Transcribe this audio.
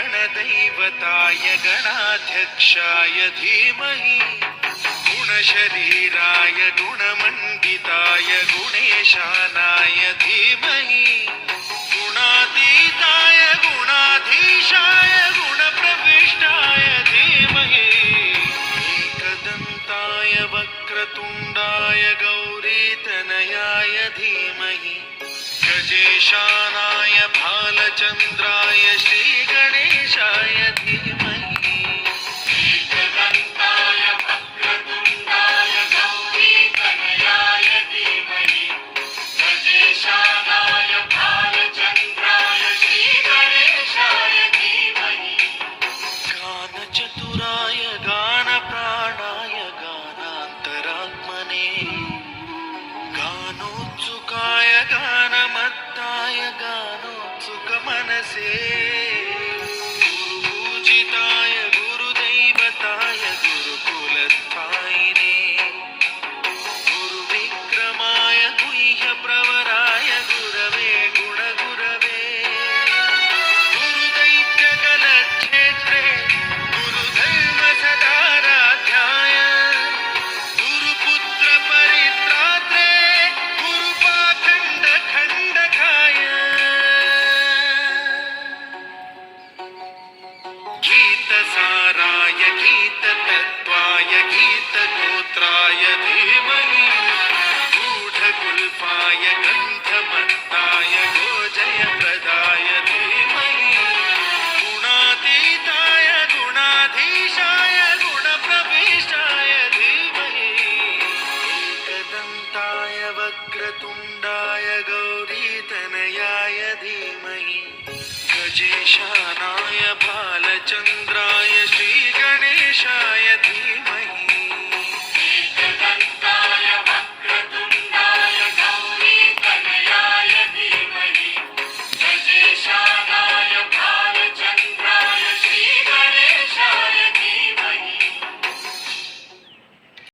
गणदैवताय गणाध्यक्षाय धीमहि गुणशरीराय गुणमण्डिताय गुणेशानाय धीमहि गुणातीताय गुणाधीशाय गुणप्रविष्टाय धीमहि एकदन्ताय वक्रतुण्डाय गौरीतनयाय धीमहि गजेशानाय भालचन्द्राय श्रीगणेशाय धीमहि एकदन्ताय वक्रतुण्डाय गौरीतनयाय धीमहि गजेशानाय भालचन्द्राय श्रीगणेशाय धीमहि गानचतुराय गानप्राणाय गानान्तरात्मने गानोत्सुकाय गानमत्ताय गानोत्सुकमनसे गुरुपूजिताय गुरुदैवताय गुरुकुलस्थायिने गुरुविक्रमाय गुह्यप्रवराय गुरवे गुणगुरवे गुरुदैत्यकलक्षेत्रे गुरुधर्मसदाराध्याय गुरुपुत्र परित्रात्रे गुरुपाखण्ड खण्डकाय गीतसाराय गीततत्त्वाय गीतगोत्राय धीमहि गूढगुल्फाय गन्धमत्ताय गोजयप्रदाय धीमहि गुणातीताय गुणाधीशाय गुणप्रविष्टाय धीमहि एकदन्ताय वक्रतुण्डाय गौरीतनयाय धीमहि गजेशानाय भालचन्द्राय